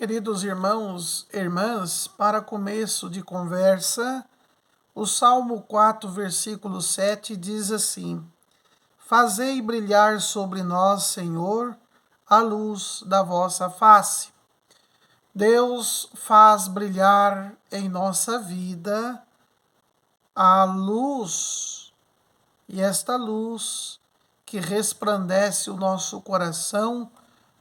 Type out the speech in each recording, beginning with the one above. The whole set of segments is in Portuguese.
Queridos irmãos e irmãs, para começo de conversa, o Salmo 4, versículo 7 diz assim: Fazei brilhar sobre nós, Senhor, a luz da vossa face. Deus faz brilhar em nossa vida a luz, e esta luz que resplandece o nosso coração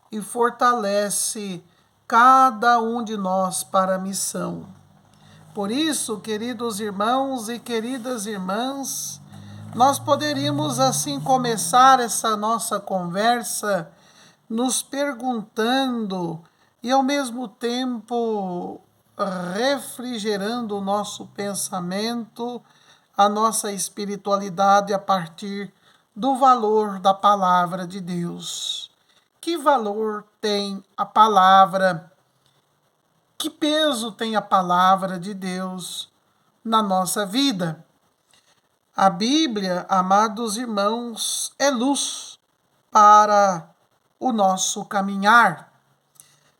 e fortalece cada um de nós para a missão. Por isso, queridos irmãos e queridas irmãs, nós poderíamos assim começar essa nossa conversa nos perguntando e ao mesmo tempo refrigerando o nosso pensamento, a nossa espiritualidade a partir do valor da palavra de Deus. Que valor tem a palavra? Que peso tem a palavra de Deus na nossa vida? A Bíblia, amados irmãos, é luz para o nosso caminhar.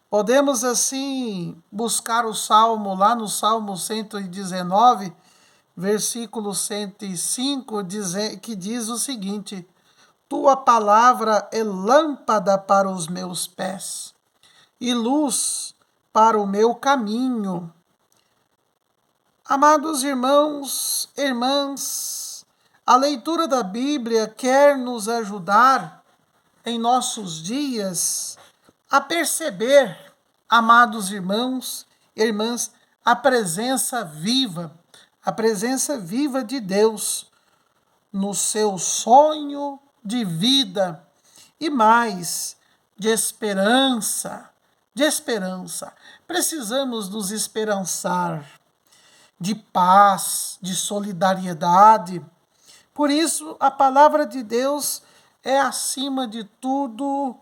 Podemos assim buscar o Salmo, lá no Salmo 119, versículo 105, que diz o seguinte: Tua palavra é lâmpada para os meus pés e luz para o meu caminho. Amados irmãos e irmãs, a leitura da Bíblia quer nos ajudar em nossos dias a perceber, amados irmãos e irmãs, a presença viva de Deus no seu sonho de vida e mais de esperança. Precisamos nos esperançar de paz, de solidariedade. Por isso, a palavra de Deus é, acima de tudo,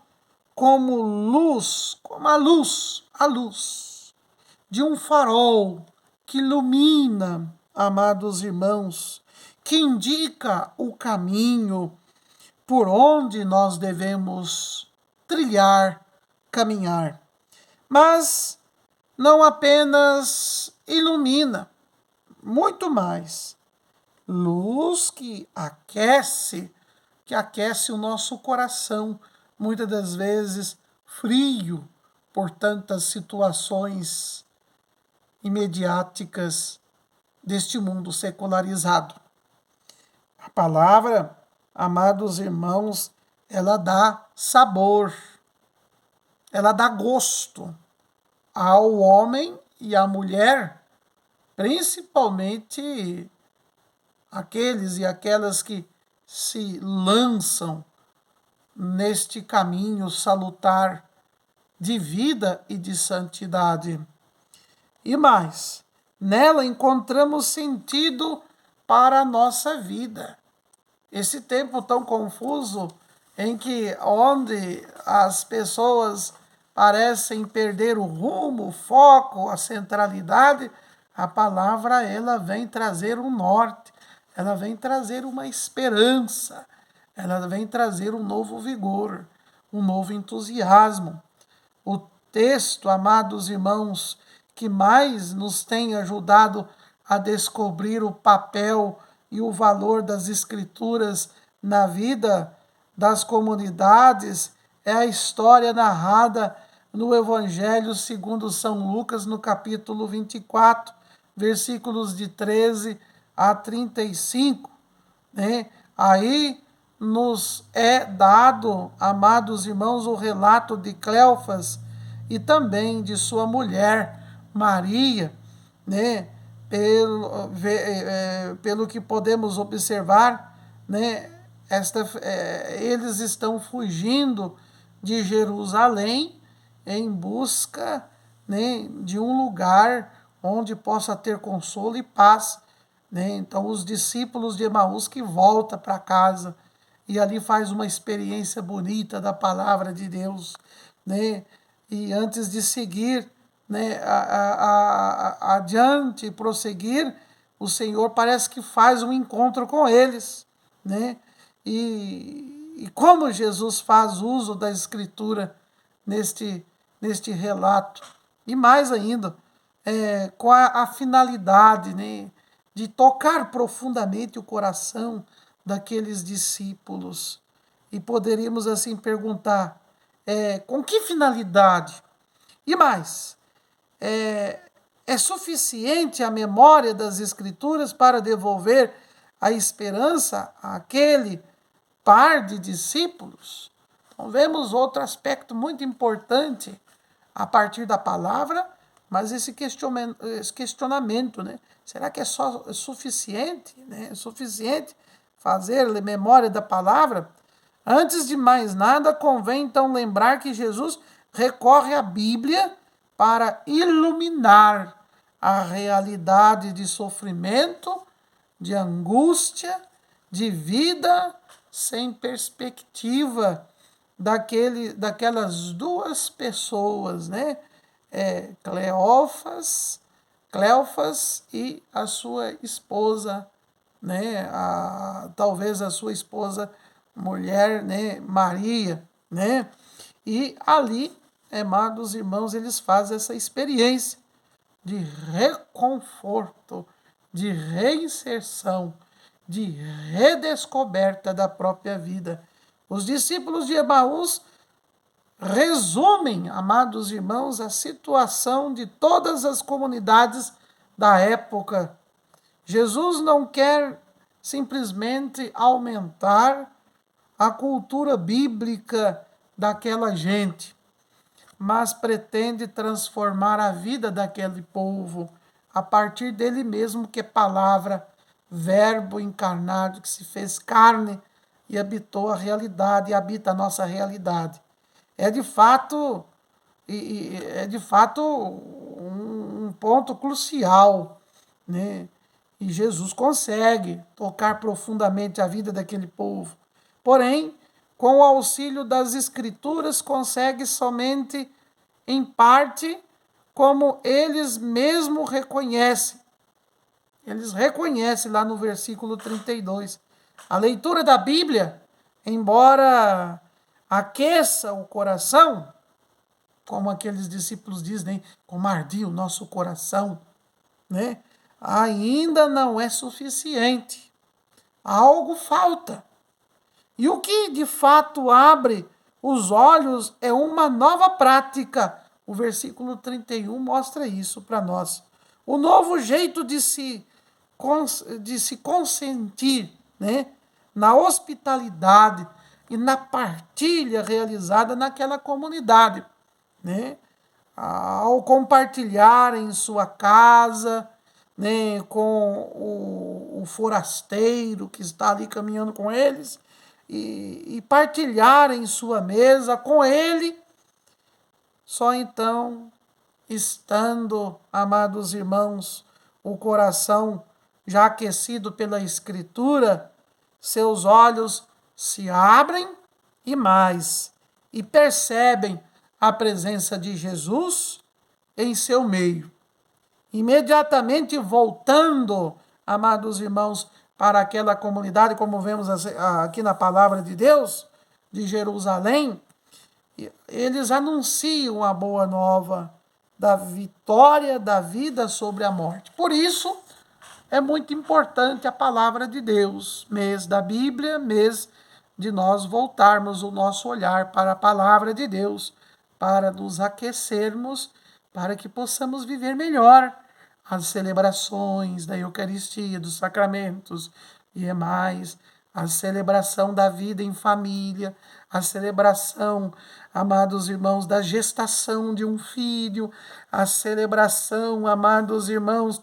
como luz, como a luz de um farol que ilumina, amados irmãos, que indica o caminho por onde nós devemos trilhar, caminhar. Mas não apenas ilumina, muito mais. Luz que aquece o nosso coração, muitas das vezes frio por tantas situações imediáticas deste mundo secularizado. A palavra, amados irmãos, ela dá sabor, ela dá gosto ao homem e à mulher, principalmente aqueles e aquelas que se lançam neste caminho salutar de vida e de santidade. E mais, nela encontramos sentido para a nossa vida. Esse tempo tão confuso em que onde as pessoas parecem perder o rumo, o foco, a centralidade, a palavra ela vem trazer um norte, ela vem trazer uma esperança, ela vem trazer um novo vigor, um novo entusiasmo. O texto, amados irmãos, que mais nos tem ajudado a descobrir o papel e o valor das Escrituras na vida das comunidades é a história narrada no Evangelho segundo São Lucas, no capítulo 24, versículos de 13 a 35. Né? Aí nos é dado, amados irmãos, o relato de Cleofas e também de sua mulher, Maria, né? Pelo que podemos observar, né? Eles estão fugindo de Jerusalém em busca, né, de um lugar onde possa ter consolo e paz. Né? Então, os discípulos de Emaús que voltam para casa e ali faz uma experiência bonita da palavra de Deus. Né? E antes de seguir, né, adiante e prosseguir, o Senhor parece que faz um encontro com eles. Né? E como Jesus faz uso da Escritura neste relato, e mais ainda, com a finalidade, né, de tocar profundamente o coração daqueles discípulos. E poderíamos assim perguntar, com que finalidade? E mais, é suficiente a memória das Escrituras para devolver a esperança àquele par de discípulos? Então, vemos outro aspecto muito importante a partir da palavra, mas esse questionamento, né? Será que é suficiente, né? É suficiente fazer memória da palavra? Antes de mais nada, convém então lembrar que Jesus recorre à Bíblia para iluminar a realidade de sofrimento, de angústia, de vida sem perspectiva daquelas duas pessoas, né? Cleofas e a sua esposa, né? Talvez a sua esposa mulher, né? Maria, né? E ali, amados irmãos, eles fazem essa experiência de reconforto, de reinserção, de redescoberta da própria vida. Os discípulos de Emaús resumem, amados irmãos, a situação de todas as comunidades da época. Jesus não quer simplesmente aumentar a cultura bíblica daquela gente, mas pretende transformar a vida daquele povo a partir dele mesmo, que é palavra, verbo encarnado, que se fez carne e habitou a realidade, e habita a nossa realidade. É de fato, um ponto crucial, né? E Jesus consegue tocar profundamente a vida daquele povo. Porém, com o auxílio das Escrituras, consegue somente em parte, como eles mesmos reconhecem. Eles reconhecem lá no versículo 32. A leitura da Bíblia, embora aqueça o coração, como aqueles discípulos dizem, como ardia o nosso coração, né? Ainda não é suficiente. Algo falta. E o que de fato abre os olhos é uma nova prática. O versículo 31 mostra isso para nós. O novo jeito de se consentir, né, na hospitalidade e na partilha realizada naquela comunidade, né? Ao compartilhar em sua casa, né, com o forasteiro que está ali caminhando com eles, e partilhar em sua mesa com ele, só então, estando, amados irmãos, o coração já aquecido pela Escritura, seus olhos se abrem e percebem a presença de Jesus em seu meio. Imediatamente voltando, amados irmãos, para aquela comunidade, como vemos aqui na palavra de Deus, de Jerusalém, eles anunciam a boa nova da vitória da vida sobre a morte. Por isso, é muito importante a palavra de Deus, mês da Bíblia, mês de nós voltarmos o nosso olhar para a palavra de Deus, para nos aquecermos, para que possamos viver melhor as celebrações da Eucaristia, dos sacramentos e mais, a celebração da vida em família, a celebração, amados irmãos, da gestação de um filho, a celebração, amados irmãos,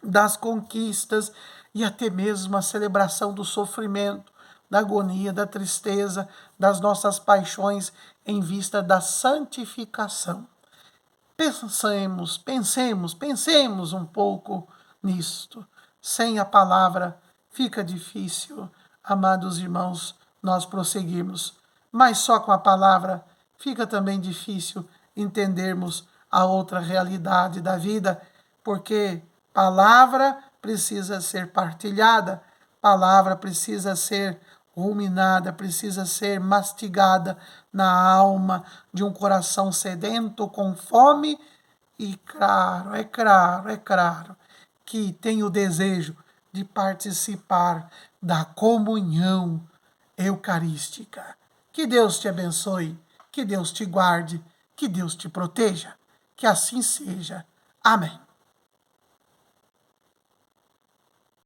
das conquistas e até mesmo a celebração do sofrimento, da agonia, da tristeza, das nossas paixões em vista da santificação. Pensemos um pouco nisto. Sem a palavra fica difícil, amados irmãos, nós prosseguirmos. Mas só com a palavra fica também difícil entendermos a outra realidade da vida, porque palavra precisa ser partilhada, palavra precisa ser ruminada, precisa ser mastigada na alma de um coração sedento, com fome E é claro que tenho o desejo de participar da comunhão eucarística. Que Deus te abençoe, que Deus te guarde, que Deus te proteja. Que assim seja. Amém.